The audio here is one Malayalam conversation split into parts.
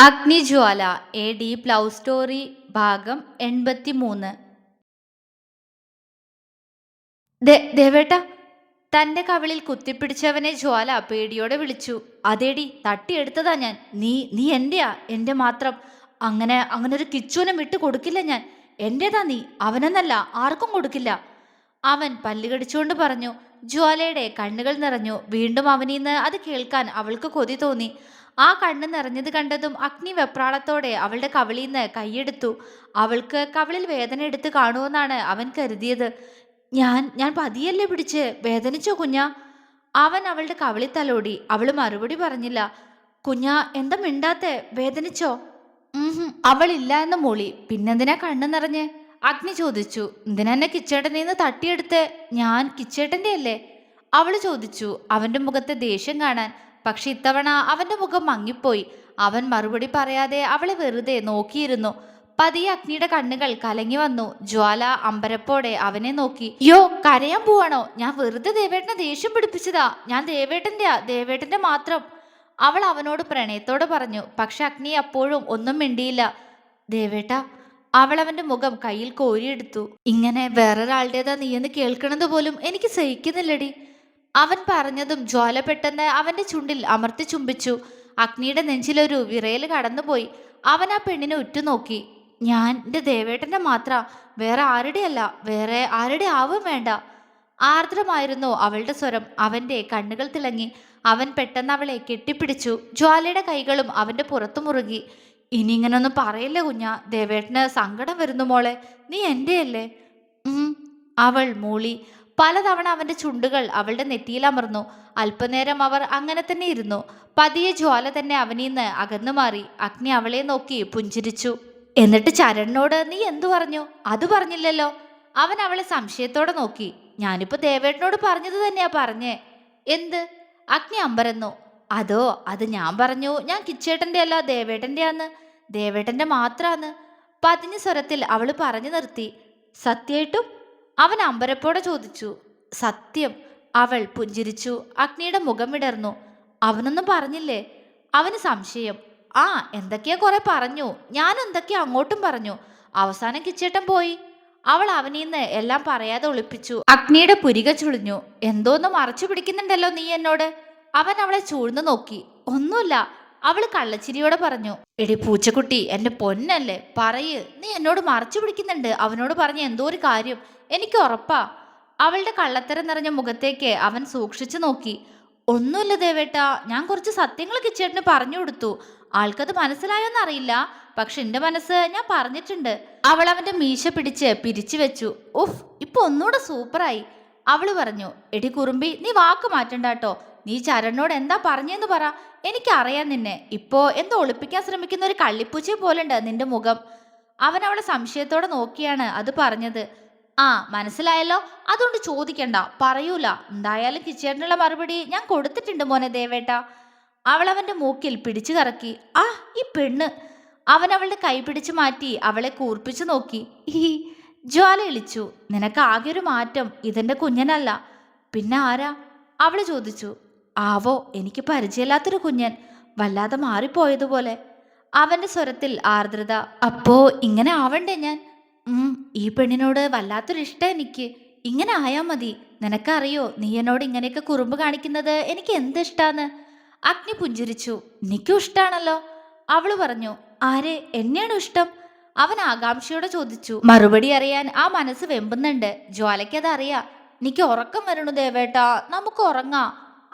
അഗ്നിജ്വാല എ ഡീപ് ലവ് സ്റ്റോറി ഭാഗം 83. ദേവേട്ട, തന്റെ കവിളിൽ കുത്തിപ്പിടിച്ചവനെ ജ്വാല പേടിയോടെ വിളിച്ചു. അതേടി, തട്ടിയെടുത്തതാ ഞാൻ. നീ നീ എന്റെയാ, എന്റെ മാത്രം. അങ്ങനെ അങ്ങനെ ഒരു കിച്ചുവിനെ വിട്ടു കൊടുക്കില്ല ഞാൻ. എന്റേതാ നീ, അവനെന്നല്ല ആർക്കും കൊടുക്കില്ല. അവൻ പല്ലുകടിച്ചുകൊണ്ട് പറഞ്ഞു. ജ്വാലയുടെ കണ്ണുകൾ നിറഞ്ഞു. വീണ്ടും അവനീന്ന് അത് കേൾക്കാൻ അവൾക്ക് കൊതി തോന്നി. ആ കണ്ണ് നിറഞ്ഞത് കണ്ടതും അഗ്നി വെപ്രാളത്തോടെ അവളുടെ കവിളിന്ന് കൈയെടുത്തു. അവൾക്ക് കവിളിൽ വേദന എടുത്ത് കാണുമെന്നാണ് അവൻ കരുതിയത്. ഞാൻ ഞാൻ പതിയല്ലേ പിടിച്ച്, വേദനിച്ചോ കുഞ്ഞാ? അവൻ അവളുടെ കവിളിൽ തലോടി. അവള് മറുപടി പറഞ്ഞില്ല. കുഞ്ഞാ, എന്താ മിണ്ടാത്തെ, വേദനിച്ചോ? അവളില്ല എന്ന് മൂളി. പിന്നെന്തിനാ കണ്ണു നിറഞ്ഞ്? അഗ്നി ചോദിച്ചു. എന്തിനാ എന്നെ കിച്ചേട്ടനീന്ന് തട്ടിയെടുത്ത്? ഞാൻ കിച്ചേട്ടന്റെ അല്ലേ? അവള് ചോദിച്ചു, അവന്റെ മുഖത്തെ ദേഷ്യം കാണാൻ. പക്ഷെ ഇത്തവണ അവന്റെ മുഖം മങ്ങിപ്പോയി. അവൻ മറുപടി പറയാതെ അവളെ വെറുതെ നോക്കിയിരുന്നു. പതിയെ അഗ്നിയുടെ കണ്ണുകൾ കലങ്ങി വന്നു. ജ്വാല അമ്പരപ്പോടെ അവനെ നോക്കി. യോ, കരയാൻ പോവാണോ? ഞാൻ വെറുതെ ദേവേട്ടനെ ദേഷ്യം പിടിപ്പിച്ചതാ. ഞാൻ ദേവേട്ടന്റെയാ, ദേവേട്ടന്റെ മാത്രം. അവൾ അവനോട് പ്രണയത്തോടെ പറഞ്ഞു. പക്ഷെ അഗ്നി അപ്പോഴും ഒന്നും മിണ്ടിയില്ല. ദേവേട്ട, അവൾ അവന്റെ മുഖം കയ്യിൽ കോരിയെടുത്തു. ഇങ്ങനെ വേറൊരാളുടേതാ നീയെന്ന് കേൾക്കണത് പോലും എനിക്ക് സഹിക്കുന്നില്ലടി. അവൻ പറഞ്ഞതും ജ്വാല പെട്ടെന്ന് അവന്റെ ചുണ്ടിൽ അമർത്തി ചുംബിച്ചു. അഗ്നിയുടെ നെഞ്ചിലൊരു വിറയൽ കടന്നുപോയി. അവൻ ആ പെണ്ണിനെ ഉറ്റുനോക്കി. ഞാൻ എന്റെ ദേവേട്ടന്റെ മാത്ര, വേറെ ആരുടെയല്ല, വേറെ ആരുടെ ആവും വേണ്ട. ആർദ്രമായിരുന്നു അവളുടെ സ്വരം. അവന്റെ കണ്ണുകൾ തിളങ്ങി. അവൻ പെട്ടെന്ന് അവളെ കെട്ടിപ്പിടിച്ചു. ജ്വാലയുടെ കൈകളും അവന്റെ പുറത്തു മുറുകി. ഇനി ഇങ്ങനൊന്നും പറയല്ലേ കുഞ്ഞാ, ദേവേട്ടന് സങ്കടം വരുന്നു മോളെ. നീ എന്റെയല്ലേ? അവൾ മൂളി. പലതവണ അവന്റെ ചുണ്ടുകൾ അവളുടെ നെറ്റിയിൽ അമർന്നു. അല്പനേരം അവർ അങ്ങനെ തന്നെ ഇരുന്നു. പതിയെ ജ്വാല തന്നെ അവനീന്ന് അകന്നു മാറി. അഗ്നി അവളെ നോക്കി പുഞ്ചിരിച്ചു. എന്നിട്ട് ചരണിനോട് നീ എന്തു പറഞ്ഞു? അത് പറഞ്ഞില്ലല്ലോ. അവൻ അവളെ സംശയത്തോടെ നോക്കി. ഞാനിപ്പോ ദേവേട്ടനോട് പറഞ്ഞത് തന്നെയാ പറഞ്ഞേ. എന്ത്? അഗ്നി അമ്പരന്നു. അതോ, അത് ഞാൻ പറഞ്ഞു ഞാൻ കിച്ചേട്ടന്റെ അല്ല ദേവേട്ടന്റെ ആന്ന്. ദേവേട്ടന്റെ മാത്രാന്ന് പതിഞ്ഞ സ്വരത്തിൽ അവള് പറഞ്ഞു നിർത്തി. സത്യായിട്ടും? അവൻ അമ്പരപ്പോടെ ചോദിച്ചു. സത്യം. അവൾ പുഞ്ചിരിച്ചു. അഗ്നിയുടെ മുഖം വിടർന്നു. അവനൊന്നും പറഞ്ഞില്ലേ? അവന് സംശയം. ആ, എന്തൊക്കെയാ കുറെ പറഞ്ഞു. ഞാൻ എന്തൊക്കെയാ അങ്ങോട്ടും പറഞ്ഞു. അവസാനം കിച്ചേട്ടൻ പോയി. അവൾ അവനീന്ന് എല്ലാം പറയാതെ ഒളിപ്പിച്ചു. അഗ്നിയുടെ പുരിക ചുളിഞ്ഞു. എന്തോന്ന് മറച്ചു പിടിക്കുന്നുണ്ടല്ലോ നീ എന്നോട്. അവൻ അവളെ ചൂഴ്ന്നു നോക്കി. ഒന്നുമില്ല, അവള് കള്ളച്ചിരിയോടെ പറഞ്ഞു. എടി പൂച്ചക്കുട്ടി, എന്റെ പൊന്നല്ലേ, പറയ്. നീ എന്നോട് മറച്ചു പിടിക്കുന്നുണ്ട്. അവനോട് പറഞ്ഞ എന്തോ ഒരു കാര്യം, എനിക്ക് ഉറപ്പാ. അവളുടെ കള്ളത്തരം നിറഞ്ഞ മുഖത്തേക്ക് അവൻ സൂക്ഷിച്ചു നോക്കി. ഒന്നുമില്ല ദേവേട്ടാ, ഞാൻ കുറച്ച് സത്യങ്ങൾ കിച്ചേട്ടന് പറഞ്ഞു കൊടുത്തു. ആൾക്കത് മനസ്സിലായോന്നറിയില്ല, പക്ഷെ എന്റെ മനസ്സ് ഞാൻ പറഞ്ഞിട്ടുണ്ട്. അവൾ അവന്റെ മീശ പിടിച്ച് പിരിച്ചു വെച്ചു. ഉഫ്, ഇപ്പൊ ഒന്നുകൂടെ സൂപ്പറായി. അവള് പറഞ്ഞു. എടി കുറുമ്പി, നീ വാക്ക് മാറ്റണ്ടാട്ടോ. നീ ചരണിനോട് എന്താ പറഞ്ഞെന്ന് പറ. എനിക്കറിയാം നിന്നെ. ഇപ്പോ എന്തോ ഒളിപ്പിക്കാൻ ശ്രമിക്കുന്ന ഒരു കള്ളിപ്പൂച്ചയെ പോലുണ്ട് നിന്റെ മുഖം. അവൻ അവളെ സംശയത്തോടെ നോക്കിയാണ് അത് പറഞ്ഞത്. ആ, മനസ്സിലായല്ലോ. അതുകൊണ്ട് ചോദിക്കണ്ട, പറയൂല. എന്തായാലും കിച്ചേട്ടനുള്ള മറുപടി ഞാൻ കൊടുത്തിട്ടുണ്ട് മോനെ ദേവേട്ട. അവൾ അവന്റെ മൂക്കിൽ പിടിച്ചു കറക്കി. ആ, ഈ പെണ്ണ്. അവൻ അവളുടെ കൈ പിടിച്ചു മാറ്റി അവളെ കൂർപ്പിച്ചു നോക്കി. ഈ ജ്വാല ഇളിച്ചു. നിനക്ക് ആകെ ഒരു മാറ്റം. ഇതെന്റെ കുഞ്ഞനല്ല. പിന്നെ ആരാ? അവള് ചോദിച്ചു. ആവോ, എനിക്ക് പരിചയമില്ലാത്തൊരു കുഞ്ഞൻ, വല്ലാതെ മാറിപ്പോയതുപോലെ. അവന്റെ സ്വരത്തിൽ ആർദ്രത. അപ്പോ ഇങ്ങനെ ആവണ്ടേ ഞാൻ? ഈ പെണ്ണിനോട് വല്ലാത്തൊരു ഇഷ്ടം എനിക്ക്. ഇങ്ങനെ ആയാ മതി. നിനക്കറിയോ, നീ എന്നോട് ഇങ്ങനെയൊക്കെ കുറുമ്പ് കാണിക്കുന്നത് എനിക്ക് എന്തിഷ്ടാന്ന്. അഗ്നി പുഞ്ചിരിച്ചു. എനിക്കും ഇഷ്ടാണല്ലോ. അവള് പറഞ്ഞു. ആരെ? എന്നെയാണോ ഇഷ്ടം? അവൻ ആകാംക്ഷയോടെ ചോദിച്ചു. മറുപടി അറിയാൻ ആ മനസ്സ് വെമ്പുന്നുണ്ട്. ജ്വാലയ്ക്കത് അറിയാം. എനിക്ക് ഉറക്കം വരണു ദേവേട്ടാ, നമുക്ക് ഉറങ്ങാം.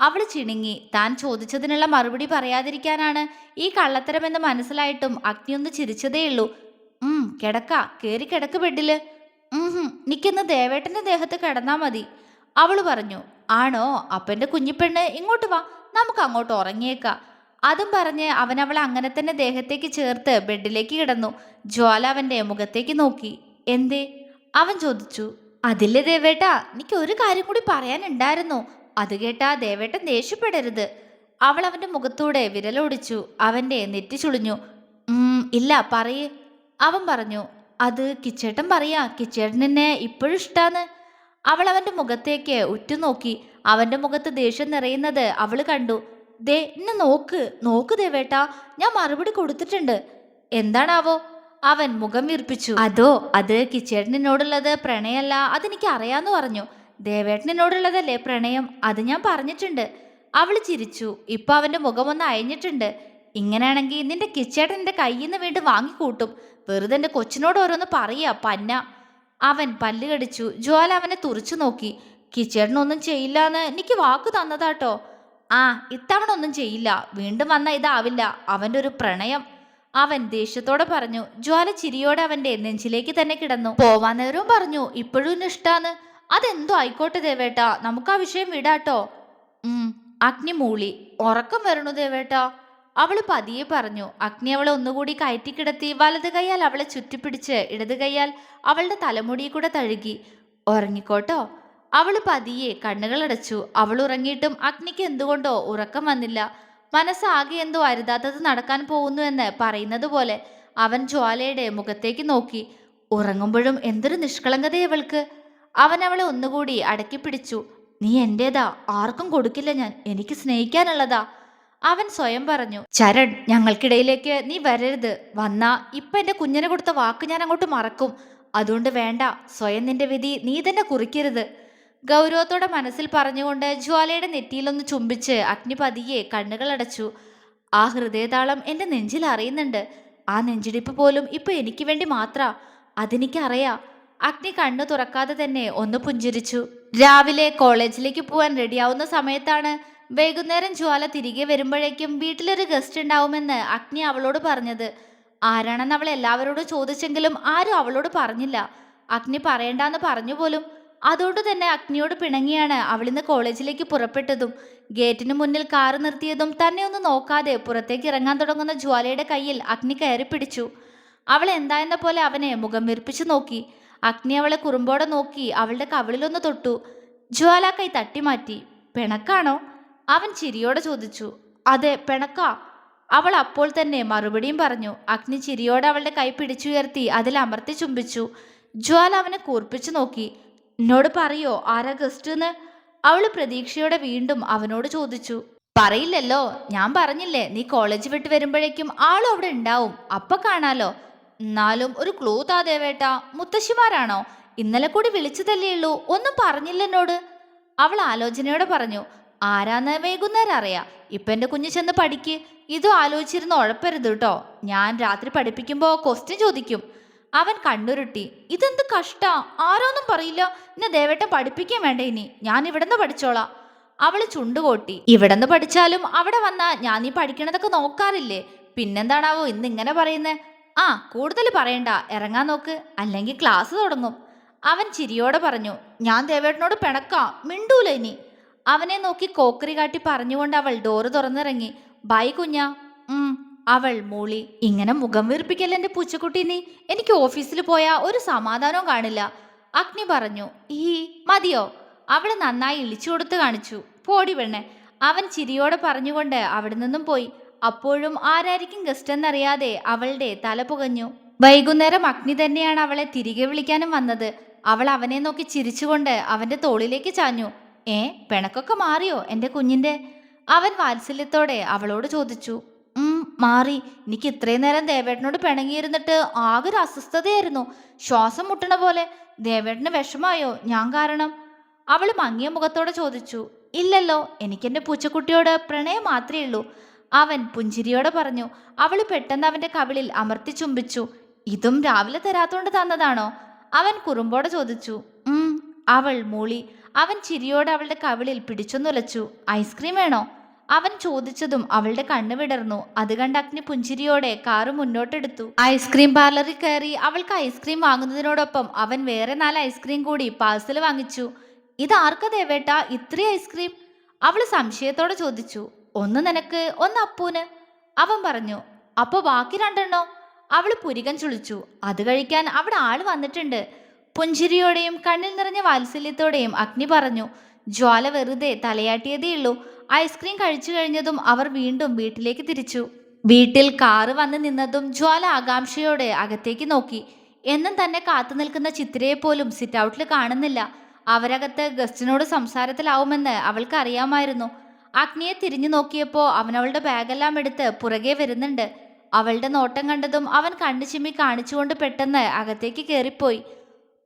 അവള് ചിണുങ്ങി. താൻ ചോദിച്ചതിനുള്ള മറുപടി പറയാതിരിക്കാനാണ് ഈ കള്ളത്തരമെന്ന് മനസ്സിലായിട്ടും അഗ്നി ഒന്ന് ചിരിച്ചതേയുള്ളൂ. കിടക്ക, കേറി കിടക്ക് ബെഡില്. നിക്കുന്ന ദേവേട്ടന്റെ ദേഹത്ത് കിടന്നാ മതി. അവള് പറഞ്ഞു. ആണോ? അപ്പന്റെ കുഞ്ഞിപ്പെണ്ണ് ഇങ്ങോട്ട് വാ, നമുക്ക് അങ്ങോട്ട് ഉറങ്ങിയേക്കാം. അതും പറഞ്ഞ് അവൻ അവളെ അങ്ങനെ തന്നെ ദേഹത്തേക്ക് ചേർത്ത് ബെഡിലേക്ക് കിടന്നു. ജ്വാല അവന്റെ മുഖത്തേക്ക് നോക്കി. എന്തേ? അവൻ ചോദിച്ചു. അതില്ലേ ദേവേട്ടാ, എനിക്ക് ഒരു കാര്യം കൂടി പറയാനുണ്ടായിരുന്നു. അത് കേട്ടാ ദേവേട്ടൻ ദേഷ്യപ്പെടരുത്. അവൾ അവന്റെ മുഖത്തൂടെ വിരലോടിച്ചു. അവന്റെ നെറ്റി ചുളിഞ്ഞു. ഇല്ല, പറയേ. അവൻ പറഞ്ഞു. അത് കിച്ചേട്ടൻ പറയാ, കിച്ചേട്ടൻ എന്നെ ഇപ്പോഴും ഇഷ്ടാന്ന്. അവൾ അവന്റെ മുഖത്തേക്ക് ഉറ്റുനോക്കി. അവന്റെ മുഖത്ത് ദേഷ്യം നിറയുന്നത് അവള് കണ്ടു. ദേ എന്നെ നോക്ക് നോക്ക് ദേവേട്ടാ, ഞാൻ മറുപടി കൊടുത്തിട്ടുണ്ട്. എന്താണാവോ? അവൻ മുഖം വീർപ്പിച്ചു. അതോ, അത് കിച്ചേട്ടനോടുള്ളത് പ്രണയമല്ല, അതെനിക്ക് അറിയാന്ന് പറഞ്ഞു. ദേവേട്ടനോടുള്ളതല്ലേ പ്രണയം, അത് ഞാൻ പറഞ്ഞിട്ടുണ്ട്. അവള് ചിരിച്ചു. ഇപ്പൊ അവന്റെ മുഖമൊന്ന് അയഞ്ഞിട്ടുണ്ട്. ഇങ്ങനെയാണെങ്കിൽ നിന്റെ കിച്ചേട്ടൻ എന്റെ കയ്യിൽ നിന്ന് വീണ്ടും വാങ്ങിക്കൂട്ടും. വെറുതെ എന്റെ കൊച്ചിനോട് ഓരോന്ന് പറയാ പന്ന. അവൻ പല്ല് കടിച്ചു. ജ്വാല അവനെ തുറച്ചു നോക്കി. കിച്ചേട്ടനൊന്നും ചെയ്യില്ലാന്ന് എനിക്ക് വാക്ക് തന്നതാട്ടോ. ആ, ഇത്തവണ ഒന്നും ചെയ്യില്ല. വീണ്ടും വന്ന ഇതാവില്ല അവന്റെ ഒരു പ്രണയം, അവൻ ദേഷ്യത്തോടെ പറഞ്ഞു. ജ്വാല ചിരിയോടെ അവന്റെ നെഞ്ചിലേക്ക് തന്നെ കിടന്നു. പോവാൻ നേരവും പറഞ്ഞു ഇപ്പോഴും എന്നെ ഇഷ്ടാന്ന്. അതെന്തോ ആയിക്കോട്ടെ ദേവേട്ടാ, നമുക്ക് ആ വിഷയം വിടാട്ടോ. അഗ്നി മൂളി. ഉറക്കം വരണു ദേവേട്ടാ, അവള് പതിയെ പറഞ്ഞു. അഗ്നി അവളെ ഒന്നുകൂടി കയറ്റിക്കിടത്തി വലത് കൈയാൽ അവളെ ചുറ്റിപ്പിടിച്ച് ഇടത് കൈയാൽ അവളുടെ തലമുടി കൂടെ തഴുകി. ഉറങ്ങിക്കോട്ടോ. അവള് പതിയെ കണ്ണുകളടച്ചു. അവൾ ഉറങ്ങിയിട്ടും അഗ്നിക്ക് എന്തുകൊണ്ടോ ഉറക്കം വന്നില്ല. മനസ്സാകെ എന്തോ അരുതാത്തത് നടക്കാൻ പോകുന്നു എന്ന് പറയുന്നത് പോലെ. അവൻ ജ്വാലയുടെ മുഖത്തേക്ക് നോക്കി. ഉറങ്ങുമ്പോഴും എന്തൊരു നിഷ്കളങ്കതയവൾക്ക്. അവൻ അവളെ ഒന്നുകൂടി അടക്കി പിടിച്ചു. നീ എന്റേതാ, ആർക്കും കൊടുക്കില്ല ഞാൻ, എനിക്ക് സ്നേഹിക്കാനുള്ളതാ, അവൻ സ്വയം പറഞ്ഞു. ചരൺ, ഞങ്ങൾക്കിടയിലേക്ക് നീ വരരുത്. വന്നാ ഇപ്പൊ എന്റെ കുഞ്ഞിനെ കൊടുത്ത വാക്ക് ഞാൻ അങ്ങോട്ട് മറക്കും. അതുകൊണ്ട് വേണ്ട, സ്വയം നിന്റെ വിധി നീ തന്നെ കുറിക്കരുത്. ഗൗരവത്തോടെ മനസ്സിൽ പറഞ്ഞുകൊണ്ട് ജ്വാലയുടെ നെറ്റിയിലൊന്ന് ചുംബിച്ച് അഗ്നി പതിയെ കണ്ണുകൾ അടച്ചു. ആ ഹൃദയതാളം എന്റെ നെഞ്ചിൽ അറിയുന്നുണ്ട്. ആ നെഞ്ചിടിപ്പ് പോലും ഇപ്പൊ എനിക്ക് വേണ്ടി മാത്ര, അതെനിക്കറിയാ. അഗ്നി കണ്ണു തുറക്കാതെ തന്നെ ഒന്ന് പുഞ്ചിരിച്ചു. രാവിലെ കോളേജിലേക്ക് പോവാൻ റെഡിയാവുന്ന സമയത്താണ് വൈകുന്നേരം ജ്വാല തിരികെ വരുമ്പോഴേക്കും വീട്ടിലൊരു ഗസ്റ്റ് ഉണ്ടാവുമെന്ന് അഗ്നി അവളോട് പറഞ്ഞത്. ആരാണെന്ന് അവൾ എല്ലാവരോടും ചോദിച്ചെങ്കിലും ആരും അവളോട് പറഞ്ഞില്ല. അഗ്നി പറയണ്ടെന്ന് പറഞ്ഞു പോലും. അതുകൊണ്ട് തന്നെ അഗ്നിയോട് പിണങ്ങിയാണ് അവളിന്ന് കോളേജിലേക്ക് പുറപ്പെട്ടതും. ഗേറ്റിന് മുന്നിൽ കാറ് നിർത്തിയതും തന്നെ ഒന്ന് നോക്കാതെ പുറത്തേക്ക് ഇറങ്ങാൻ തുടങ്ങുന്ന ജ്വാലയുടെ കയ്യിൽ അഗ്നി കയറി പിടിച്ചു. അവൾ എന്തായെന്ന പോലെ അവനെ മുഖം വീർപ്പിച്ചു നോക്കി. അഗ്നി അവളെ കുറുമ്പോടെ നോക്കി അവളുടെ കവിളിലൊന്ന് തൊട്ടു. ജ്വാല കൈ തട്ടി മാറ്റി. പിണക്കാണോ? അവൻ ചിരിയോടെ ചോദിച്ചു. അതെ, പിണക്കാ, അവൾ അപ്പോൾ തന്നെ മറുപടിയും പറഞ്ഞു. അഗ്നി ചിരിയോടെ അവളുടെ കൈ പിടിച്ചുയർത്തി അതിൽ അമർത്തി ചുംബിച്ചു. ജ്വാല അവനെ കൂർപ്പിച്ചു നോക്കി. എന്നോട് പറയോ ആരാ ഗസ്റ്റ് എന്ന്? അവള് പ്രതീക്ഷയോടെ വീണ്ടും അവനോട് ചോദിച്ചു. പറയില്ലല്ലോ, ഞാൻ പറഞ്ഞില്ലേ നീ കോളേജ് വിട്ട് വരുമ്പോഴേക്കും ആളും അവിടെ ഉണ്ടാവും, അപ്പൊ കാണാലോ. എന്നാലും ഒരു ക്ലൂ താ ദേവേട്ടാ, മുത്തശ്ശിമാരാണോ? ഇന്നലെ കൂടി വിളിച്ചതല്ലേ ഉള്ളൂ, ഒന്നും പറഞ്ഞില്ല എന്നോട്, അവൾ ആലോചനയോടെ പറഞ്ഞു. ആരാന്ന് വൈകുന്നേരം അറിയാം. ഇപ്പൊ എന്റെ കുഞ്ഞ് ചെന്ന് പഠിക്ക്. ഇതും ആലോചിച്ചിരുന്ന് ഉഴപ്പരുത് കേട്ടോ, ഞാൻ രാത്രി പഠിപ്പിക്കുമ്പോ ക്വസ്റ്റ്യൻ ചോദിക്കും. അവൻ കണ്ണുരുട്ടി. ഇതെന്ത് കഷ്ടാ, ആരോന്നും പറയില്ല. എന്നെ ദേവേട്ടൻ പഠിപ്പിക്കാൻ വേണ്ട, ഇനി ഞാൻ ഇവിടെന്ന് പഠിച്ചോളാം. അവള് ചുണ്ടുകൊട്ടി. ഇവിടെന്ന് പഠിച്ചാലും അവിടെ വന്നാ ഞാൻ നീ പഠിക്കണതൊക്കെ നോക്കാറില്ലേ, പിന്നെന്താണാവോ ഇന്ന് ഇങ്ങനെ പറയുന്നേ? ആ, കൂടുതൽ പറയണ്ട, ഇറങ്ങാൻ നോക്ക്, അല്ലെങ്കിൽ ക്ലാസ് തുടങ്ങും. അവൻ ചിരിയോടെ പറഞ്ഞു. ഞാൻ ദേവേട്ടനോട് പിണക്കാം, മിണ്ടൂല ഇനി. അവനെ നോക്കി കോക്കറി കാട്ടി പറഞ്ഞുകൊണ്ട് അവൾ ഡോറ് തുറന്നിറങ്ങി. ബൈ കുഞ്ഞാ. അവൾ മൂളി. ഇങ്ങനെ മുഖം വീർപ്പിക്കല്ല എന്റെ പൂച്ചക്കുട്ടി നീ, എനിക്ക് ഓഫീസിൽ പോയാ ഒരു സമാധാനവും കാണില്ല, അഗ്നി പറഞ്ഞു. ഈ മതിയോ? അവള് നന്നായി ഇളിച്ചു കൊടുത്ത് കാണിച്ചു. പോടി പെണ്ണെ, അവൻ ചിരിയോടെ പറഞ്ഞുകൊണ്ട് അവിടെ നിന്നും പോയി. അപ്പോഴും ആരായിരിക്കും ഗസ്റ്റ് എന്നറിയാതെ അവളുടെ തല പുകഞ്ഞു. വൈകുന്നേരം അഗ്നി തന്നെയാണ് അവളെ തിരികെ വിളിക്കാനും വന്നത്. അവൾ അവനെ നോക്കി ചിരിച്ചുകൊണ്ട് അവന്റെ തോളിലേക്ക് ചാഞ്ഞു. പിണക്കൊക്കെ മാറിയോ എന്റെ കുഞ്ഞിന്റെ? അവൻ വാത്സല്യത്തോടെ അവളോട് ചോദിച്ചു. മാറി. എനിക്ക് ഇത്രയും നേരം ദേവേട്ടനോട് പിണങ്ങിയിരുന്നിട്ട് ആകെ ഒരു അസ്വസ്ഥതയായിരുന്നു, ശ്വാസം മുട്ടണ പോലെ. ദേവേട്ടന് വിഷമായോ ഞാൻ കാരണം? അവൾ മങ്ങിയ മുഖത്തോടെ ചോദിച്ചു. ഇല്ലല്ലോ, എനിക്കെന്റെ പൂച്ചക്കുട്ടിയോട് പ്രണയം മാത്രമേ ഉള്ളൂ, അവൻ പുഞ്ചിരിയോടെ പറഞ്ഞു. അവൾ പെട്ടെന്ന് അവന്റെ കവിളിൽ അമർത്തി ചുംബിച്ചു. ഇതും രാവിലെ തരാത്തോണ്ട് തന്നതാണോ? അവൻ കുറുമ്പോടെ ചോദിച്ചു. അവൾ മൂളി. അവൻ ചിരിയോടെ അവളുടെ കവിളിൽ പിടിച്ചൊന്നുലച്ചു. ഐസ്ക്രീം വേണോ? അവൻ ചോദിച്ചതും അവളുടെ കണ്ണ് വിടർന്നു. അത് കണ്ട് അഗ്നി പുഞ്ചിരിയോടെ കാറ് മുന്നോട്ടെടുത്തു. ഐസ്ക്രീം പാർലറിൽ കയറി അവൾക്ക് ഐസ്ക്രീം വാങ്ങുന്നതിനോടൊപ്പം അവൻ വേറെ 4 ഐസ്ക്രീം കൂടി പാഴ്സൽ വാങ്ങിച്ചു. ഇതാർക്കാ ദേവേട്ടാ ഇത്രയും ഐസ്ക്രീം? അവൾ സംശയത്തോടെ ചോദിച്ചു. ഒന്ന് നിനക്ക്, ഒന്ന് അപ്പൂന്, അവൻ പറഞ്ഞു. അപ്പൊ ബാക്കി 2 അവൾ പുരികം ചുളിച്ചു. അത് കഴിക്കാൻ അവിടെ ആള് വന്നിട്ടുണ്ട്. പുഞ്ചിരിയോടെയും കണ്ണിൽ നിറഞ്ഞ വാത്സല്യത്തോടെയും അഗ്നി പറഞ്ഞു. ജ്വാല വെറുതെ തലയാട്ടിയതേയുള്ളൂ. ഐസ്ക്രീം കഴിച്ചു കഴിഞ്ഞതും അവർ വീണ്ടും വീട്ടിലേക്ക് തിരിച്ചു. വീട്ടിൽ കാറ് വന്ന് നിന്നതും ജ്വാല ആകാംക്ഷയോടെ അകത്തേക്ക് നോക്കി. എന്നും തന്നെ കാത്തു നിൽക്കുന്ന ചിത്രയെ പോലും സിറ്റ് ഔട്ടിൽ കാണുന്നില്ല. അവരകത്ത് ഗസ്റ്റിനോട് സംസാരത്തിലാവുമെന്ന് അവൾക്ക് അറിയാമായിരുന്നു. അഗ്നിയെ തിരിഞ്ഞു നോക്കിയപ്പോൾ അവൻ അവളുടെ ബാഗെല്ലാം എടുത്ത് പുറകെ വരുന്നുണ്ട്. അവളുടെ നോട്ടം കണ്ടതും അവൻ കണ്ണു ചിമ്മി കാണിച്ചുകൊണ്ട് പെട്ടെന്ന് അകത്തേക്ക് കയറിപ്പോയി.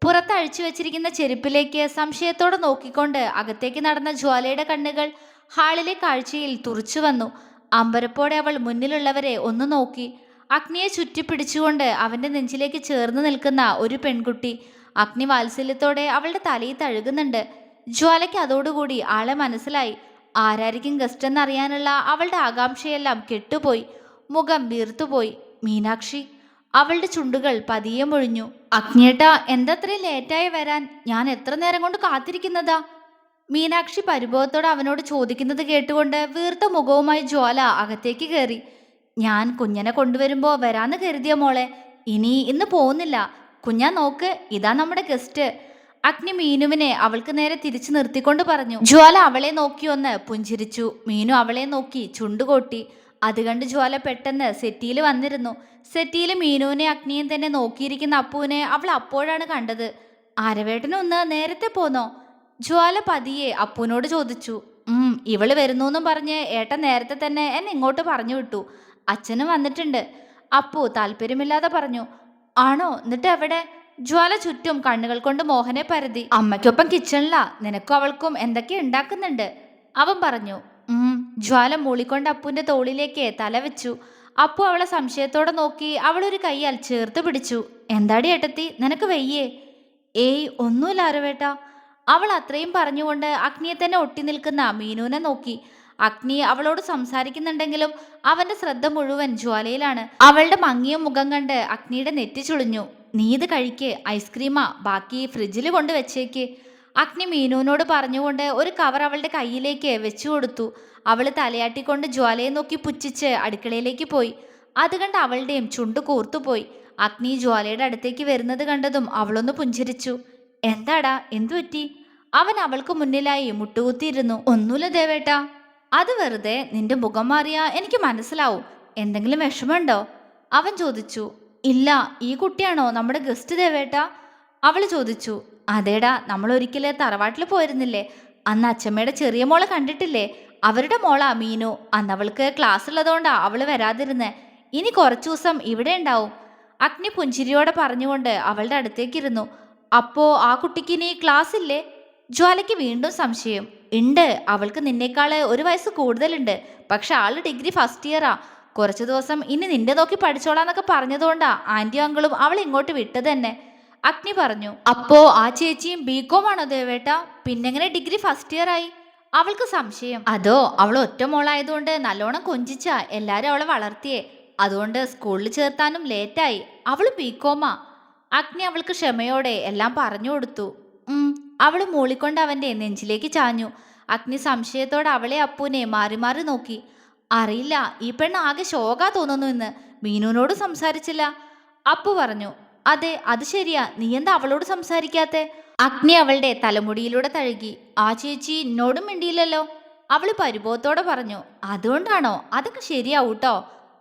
പുറത്ത് അഴിച്ചു വെച്ചിരിക്കുന്ന ചെരുപ്പിലേക്ക് സംശയത്തോടെ നോക്കിക്കൊണ്ട് അകത്തേക്ക് നടന്ന ജ്വാലയുടെ കണ്ണുകൾ ഹാളിലെ കാഴ്ചയിൽ തുറച്ചു വന്നു. അമ്പരപ്പോടെ അവൾ മുന്നിലുള്ളവരെ ഒന്ന് നോക്കി. അഗ്നിയെ ചുറ്റിപ്പിടിച്ചുകൊണ്ട് അവന്റെ നെഞ്ചിലേക്ക് ചേർന്ന് നിൽക്കുന്ന ഒരു പെൺകുട്ടി. അഗ്നി വാത്സല്യത്തോടെ അവളുടെ തലയിൽ തഴുകുന്നുണ്ട്. ജ്വാലയ്ക്ക് അതോടുകൂടി ആളെ മനസ്സിലായി. ആരായിരിക്കും ഗസ്റ്റ് എന്നറിയാനുള്ള അവളുടെ ആകാംക്ഷയെല്ലാം കെട്ടുപോയി. മുഖം വീർത്തുപോയി. മീനാക്ഷി. അവളുടെ ചുണ്ടുകൾ പതിയെ മൊഴിഞ്ഞു. അഗ്നിയേട്ടാ, എന്തത്രയും ലേറ്റായി വരാൻ? ഞാൻ എത്ര നേരം കൊണ്ട് കാത്തിരിക്കുന്നതാ? മീനാക്ഷി പരിഭവത്തോടെ അവനോട് ചോദിക്കുന്നത് കേട്ടുകൊണ്ട് വീർത്ത മുഖവുമായി ജ്വാല അകത്തേക്ക് കയറി. ഞാൻ കുഞ്ഞനെ കൊണ്ടുവരുമ്പോ വരാന്ന് കരുതിയ മോളെ. ഇന്ന് പോകുന്നില്ല. കുഞ്ഞാ നോക്ക്, ഇതാ നമ്മുടെ ഗസ്റ്റ്. അഗ്നി മീനുവിനെ അവൾക്ക് നേരെ തിരിച്ചു നിർത്തിക്കൊണ്ട് പറഞ്ഞു. ജ്വാല അവളെ നോക്കി ഒന്ന് പുഞ്ചിരിച്ചു. മീനു അവളെ നോക്കി ചുണ്ടുകൊട്ടി. അത് കണ്ട് ജ്വാല പെട്ടെന്ന് സെറ്റിയിൽ വന്നിരുന്നു. സെറ്റിയിൽ മീനുവിനെ അഗ്നിയും തന്നെ നോക്കിയിരിക്കുന്ന അപ്പുവിനെ അവൾ അപ്പോഴാണ് കണ്ടത്. ആരവേട്ടനൊന്ന് നേരത്തെ പോന്നോ? ജ്വാല പതിയെ അപ്പുവിനോട് ചോദിച്ചു. ഇവള് വരുന്നു എന്നും പറഞ്ഞ് ഏട്ടൻ നേരത്തെ തന്നെ എന്നെ ഇങ്ങോട്ട് പറഞ്ഞു വിട്ടു. അച്ഛനും വന്നിട്ടുണ്ട്. അപ്പു താല്പര്യമില്ലാതെ പറഞ്ഞു. ആണോ? എന്നിട്ട് എവിടെ? ജ്വാല ചുറ്റും കണ്ണുകൾ കൊണ്ട് മോഹനെ പരതി. അമ്മയ്ക്കൊപ്പം കിച്ചണിലാ. നിനക്കും അവൾക്കും എന്തൊക്കെ ഉണ്ടാക്കുന്നുണ്ട്, അവൻ പറഞ്ഞു. ജ്വാല മൂളിക്കൊണ്ട് അപ്പുവിന്റെ തോളിലേക്ക് തല വെച്ചു. അപ്പു അവളെ സംശയത്തോടെ നോക്കി അവളൊരു കൈയാൽ ചേർത്ത് പിടിച്ചു. എന്താടി ഏട്ടത്തി, നിനക്ക് വയ്യേ? ഏയ് ഒന്നുമില്ല ആരവേട്ട. അവൾ അത്രയും പറഞ്ഞുകൊണ്ട് അഗ്നിയെ തന്നെ ഒട്ടി നിൽക്കുന്ന മീനുവിനെ നോക്കി. അഗ്നി അവളോട് സംസാരിക്കുന്നുണ്ടെങ്കിലും അവന്റെ ശ്രദ്ധ മുഴുവൻ ജ്വാലയിലാണ്. അവളുടെ മങ്ങിയ മുഖം കണ്ട് അഗ്നിയുടെ നെറ്റി ചുളിഞ്ഞു. നീ ഇത് കഴിക്ക്, ഐസ്ക്രീമാ, ബാക്കി ഫ്രിഡ്ജിൽ കൊണ്ട് വെച്ചേക്ക്. അഗ്നി മീനുവിനോട് പറഞ്ഞുകൊണ്ട് ഒരു കവർ അവളുടെ കയ്യിലേക്ക് വെച്ചു കൊടുത്തു. അവൾ തലയാട്ടിക്കൊണ്ട് ജ്വാലയെ നോക്കി പുച്ഛിച്ച് അടുക്കളയിലേക്ക് പോയി. അത് കണ്ട് അവളുടെയും ചുണ്ട് കൂർത്തുപോയി. അഗ്നി ജ്വാലയുടെ അടുത്തേക്ക് വരുന്നത് കണ്ടതും അവളൊന്ന് പുഞ്ചിരിച്ചു. എന്താടാ, എന്തു പറ്റി? അവൻ അവൾക്ക് മുന്നിലായി മുട്ടുകുത്തിയിരുന്നു. ഒന്നുമില്ല ദേവേട്ടാ. അത് വെറുതെ. നിന്റെ മുഖം മാറിയാ എനിക്ക് മനസ്സിലാവും. എന്തെങ്കിലും വിഷമമുണ്ടോ? അവൻ ചോദിച്ചു. ഇല്ല. ഈ കുട്ടിയാണോ നമ്മുടെ ഗസ്റ്റ് ദേവേട്ടാ? അവൾ ചോദിച്ചു. അതേടാ, നമ്മൾ ഒരിക്കല് തറവാട്ടിൽ പോയിരുന്നില്ലേ? അന്ന് അച്ഛമ്മയുടെ ചെറിയ മോളെ കണ്ടിട്ടില്ലേ? അവരുടെ മോളാ മീനു. അന്ന് അവൾക്ക് ക്ലാസ് ഉള്ളതുകൊണ്ടാ അവള് വരാതിരുന്നേ. ഇനി കുറച്ചു ദിവസം ഇവിടെ ഉണ്ടാവും. അഗ്നി പുഞ്ചിരിയോടെ പറഞ്ഞുകൊണ്ട് അവളുടെ അടുത്തേക്കിരുന്നു. അപ്പോ ആ കുട്ടിക്ക് ഇനി ക്ലാസ് ഇല്ലേ? ജ്വാലയ്ക്ക് വീണ്ടും സംശയം. ഉണ്ട്. അവൾക്ക് നിന്നേക്കാള് ഒരു വയസ്സ് കൂടുതലുണ്ട്. പക്ഷെ ആള് ഡിഗ്രി ഫസ്റ്റ് ഇയറാ. കുറച്ചു ദിവസം ഇനി നിന്റെ നോക്കി പഠിച്ചോളാന്നൊക്കെ പറഞ്ഞതുകൊണ്ടാ ആന്റിയും അങ്കിളും അവൾ ഇങ്ങോട്ട് വിട്ടത് തന്നെ, അഗ്നി പറഞ്ഞു. അപ്പോ ആ ചേച്ചിയും ബികോം ആണോ ദേവേട്ട? പിന്നെങ്ങനെ ഡിഗ്രി ഫസ്റ്റ് ഇയർ ആയി? അവൾക്ക് സംശയം. അതോ അവൾ ഒറ്റ മോളായതുകൊണ്ട് നല്ലോണം കൊഞ്ചിച്ചാ എല്ലാരും അവളെ വളർത്തിയേ. അതുകൊണ്ട് സ്കൂളിൽ ചേർത്താനും ലേറ്റായി. അവള് ബികോമാ. അഗ്നി അവൾക്ക് ക്ഷമയോടെ എല്ലാം പറഞ്ഞു കൊടുത്തു. അവള് മൂളിക്കൊണ്ട് അവന്റെ നെഞ്ചിലേക്ക് ചാഞ്ഞു. അഗ്നി സംശയത്തോടെ അവളെ അപ്പൂനെ മാറി മാറി നോക്കി. അറിയില്ല, ഈ പെണ്ണ് ആകെ ശോകാ തോന്നുന്നു എന്ന്. മീനുവിനോട് സംസാരിച്ചില്ല. അപ്പു പറഞ്ഞു. അതെ, അത് ശരിയാ. നീ എന്താ അവളോട് സംസാരിക്കാത്തെ? അഗ്നി അവളുടെ തലമുടിയിലൂടെ തഴുകി. ആ ചേച്ചി എന്നോടും മിണ്ടിയില്ലല്ലോ. അവള് പരിഭവത്തോടെ പറഞ്ഞു. അതുകൊണ്ടാണോ? അതൊക്കെ ശരിയാവൂട്ടോ.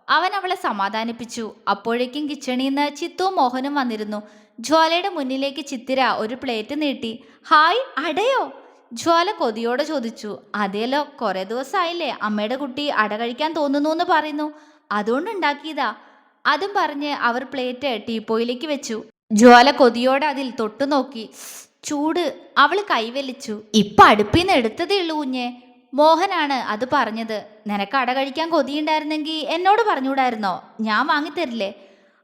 അവൻ അവളെ സമാധാനിപ്പിച്ചു. അപ്പോഴേക്കും കിച്ചണിൽ നിന്ന് ചിത്തുവും മോഹനും വന്നിരുന്നു. ജ്വാലയുടെ മുന്നിലേക്ക് ചിത്തിര ഒരു പ്ലേറ്റ് നീട്ടി. ഹായ്, അടയോ? ജ്വാല കൊതിയോടെ ചോദിച്ചു. അതേലോ, കുറെ ദിവസമായില്ലേ അമ്മയുടെ കുട്ടി അട കഴിക്കാൻ തോന്നുന്നു എന്ന് പറയുന്നു. അതുകൊണ്ട് ഉണ്ടാക്കിയതാ. അതും പറഞ്ഞ് അവർ പ്ലേറ്റ് ടീപ്പോയിലേക്ക് വെച്ചു. ജ്വാല കൊതിയോടെ അതിൽ തൊട്ടു നോക്കി. ചൂട്. അവള് കൈവലിച്ചു. ഇപ്പൊ അടുപ്പിന്ന് എടുത്തതേ ഉള്ളൂ കുഞ്ഞെ. മോഹനാണ് അത് പറഞ്ഞത്. നിനക്ക് അട കഴിക്കാൻ കൊതിയുണ്ടായിരുന്നെങ്കിൽ എന്നോട് പറഞ്ഞുകൂടായിരുന്നോ? ഞാൻ വാങ്ങിത്തരില്ലേ?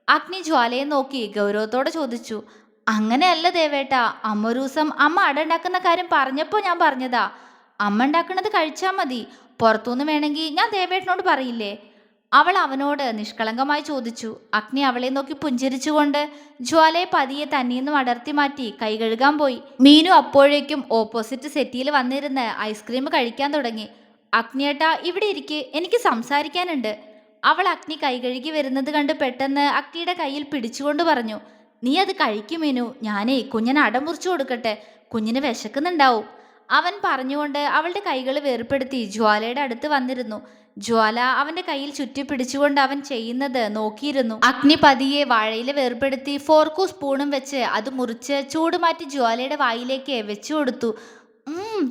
അഗ്നി ജ്വാലയെ നോക്കി ഗൗരവത്തോടെ ചോദിച്ചു. അങ്ങനെയല്ല ദേവേട്ടാ. അമ്മ ഒരു ദിവസം അമ്മ അട ഉണ്ടാക്കുന്ന കാര്യം പറഞ്ഞപ്പോൾ ഞാൻ പറഞ്ഞതാ. അമ്മ ഉണ്ടാക്കുന്നത് കഴിച്ചാൽ മതി. പുറത്തുനിന്ന് വേണമെങ്കിൽ ഞാൻ ദേവേട്ടനോട് പറയില്ലേ? അവൾ അവനോട് നിഷ്കളങ്കമായി ചോദിച്ചു. അഗ്നി അവളെ നോക്കി പുഞ്ചിരിച്ചുകൊണ്ട് ജ്വാലയെ പതിയെ തന്നീന്നും അടർത്തി മാറ്റി കൈ കഴുകാൻ പോയി. മീനു അപ്പോഴേക്കും ഓപ്പോസിറ്റ് സെറ്റിയിൽ വന്നിരുന്ന് ഐസ്ക്രീം കഴിക്കാൻ തുടങ്ങി. അഗ്നിയേട്ടാ, ഇവിടെ ഇരിക്ക്, എനിക്ക് സംസാരിക്കാനുണ്ട്. അവൾ അഗ്നി കൈ കഴുകി വരുന്നത് കണ്ട് പെട്ടെന്ന് അഗ്നിയുടെ കയ്യിൽ പിടിച്ചുകൊണ്ട് പറഞ്ഞു. നീ അത് കഴിക്കും മീനു. ഞാനേ കുഞ്ഞിനെ അടമുറിച്ചു കൊടുക്കട്ടെ. കുഞ്ഞിന് വിശക്കുന്നുണ്ടാവും. അവൻ പറഞ്ഞുകൊണ്ട് അവളുടെ കൈകൾ വേർപ്പെടുത്തി ജ്വാലയുടെ അടുത്ത് വന്നിരുന്നു. ജ്വാല അവന്റെ കയ്യിൽ ചുറ്റി പിടിച്ചുകൊണ്ട് അവൻ ചെയ്യുന്നത് നോക്കിയിരുന്നു. അഗ്നി പതിയെ വാഴയില വേർപ്പെടുത്തി ഫോർക്കും സ്പൂണും വെച്ച് അത് മുറിച്ച് ചൂട് മാറ്റി ജ്വാലയുടെ വായിലേക്ക് വെച്ചു കൊടുത്തു.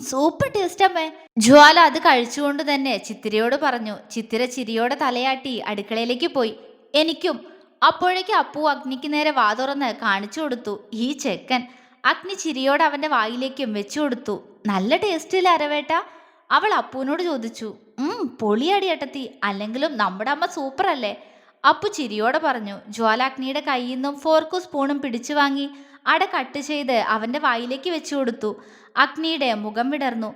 സൂപ്പർ ടേസ്റ്റ് അമ്മേ. ജ്വാല അത് കഴിച്ചുകൊണ്ട് തന്നെ ചിത്തിരയോട് പറഞ്ഞു. ചിത്തിര ചിരിയോടെ തലയാട്ടി അടുക്കളയിലേക്ക് പോയി. എനിക്കും. അപ്പോഴേക്ക് അപ്പു അഗ്നിക്ക് നേരെ വാ തുറന്ന് കാണിച്ചു കൊടുത്തു. ഈ ചെക്കൻ. അഗ്നി ചിരിയോടെ അവന്റെ വായിലേക്കും വെച്ചു കൊടുത്തു. നല്ല ടേസ്റ്റില്ല അരവേട്ട? അവൾ അപ്പുവിനോട് ചോദിച്ചു. പൊളിയടി ഏട്ടത്തി, അല്ലെങ്കിലും നമ്മുടെ അമ്മ സൂപ്പർ അല്ലേ? അപ്പു ചിരിയോടെ പറഞ്ഞു. ജ്വാല അഗ്നിയുടെ കയ്യിൽ നിന്നും ഫോർക്കും സ്പൂണും പിടിച്ചു വാങ്ങി അട കട്ട് ചെയ്ത് അവന്റെ വായിലേക്ക് വെച്ചു കൊടുത്തു. അഗ്നിയുടെ മുഖം വിടർന്നു.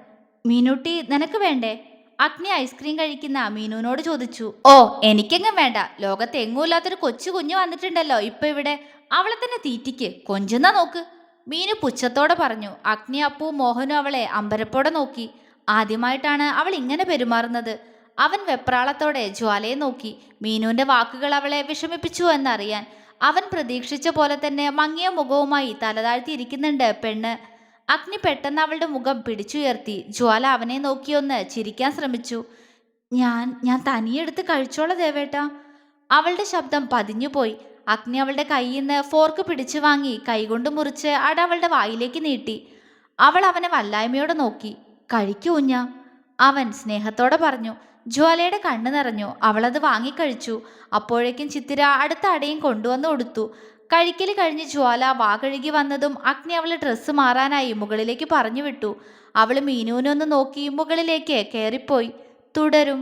മീനുട്ടി, നിനക്ക് വേണ്ടേ? അഗ്നി ഐസ്ക്രീം കഴിക്കുന്ന മീനുവിനോട് ചോദിച്ചു. ഓ, എനിക്കെങ്ങും വേണ്ട. ലോകത്ത് എങ്ങുമില്ലാത്തൊരു കൊച്ചു കുഞ്ഞു വന്നിട്ടുണ്ടല്ലോ ഇപ്പൊ ഇവിടെ. അവളെ തന്നെ തീറ്റിക്ക്, കൊഞ്ചുന്നാ നോക്ക്. മീനു പുച്ഛത്തോടെ പറഞ്ഞു. അഗ്നി, അപ്പു, മോഹനും അവളെ അമ്പരപ്പോടെ നോക്കി. ആദ്യമായിട്ടാണ് അവൾ ഇങ്ങനെ പെരുമാറുന്നത്. അവൻ വെപ്രാളത്തോടെ ജ്വാലയെ നോക്കി. മീനുവിന്റെ വാക്കുകൾ അവളെ വിഷമിപ്പിച്ചു എന്നറിയാൻ. അവൻ പ്രതീക്ഷിച്ച പോലെ തന്നെ മങ്ങിയ മുഖവുമായി തലതാഴ്ത്തി ഇരിക്കുന്നുണ്ട് പെണ്ണ്. അഗ്നി പെട്ടെന്ന് അവളുടെ മുഖം പിടിച്ചുയർത്തി. ജ്വാല അവനെ നോക്കിയൊന്ന് ചിരിക്കാൻ ശ്രമിച്ചു. ഞാൻ തനിയെടുത്ത് കഴിച്ചോളാം ദേവേട്ടാ. അവളുടെ ശബ്ദം പതിഞ്ഞുപോയി. അഗ്നി അവളുടെ കയ്യിൽ നിന്ന് ഫോർക്ക് പിടിച്ചു വാങ്ങി കൈകൊണ്ട് മുറിച്ച് അട അവളുടെ വായിലേക്ക് നീട്ടി. അവൾ അവനെ വല്ലായ്മയോടെ നോക്കി. കഴിക്കൂ കുഞ്ഞ, അവൻ സ്നേഹത്തോടെ പറഞ്ഞു. ജ്വാലയുടെ കണ്ണ് നിറഞ്ഞു. അവളത് വാങ്ങിക്കഴിച്ചു. അപ്പോഴേക്കും ചിത്തിര അടുത്ത അടയും കൊണ്ടുവന്ന് കൊടുത്തു. കഴിക്കൽ കഴിഞ്ഞ് ജ്വാല വാ കഴുകി വന്നതും അഗ്നി അവളെ ഡ്രസ്സ് മാറാനായി മുകളിലേക്ക് പറഞ്ഞു വിട്ടു. അവൾ മീനുവിനൊന്ന് നോക്കി മുകളിലേക്ക് കയറിപ്പോയി. തുടരും.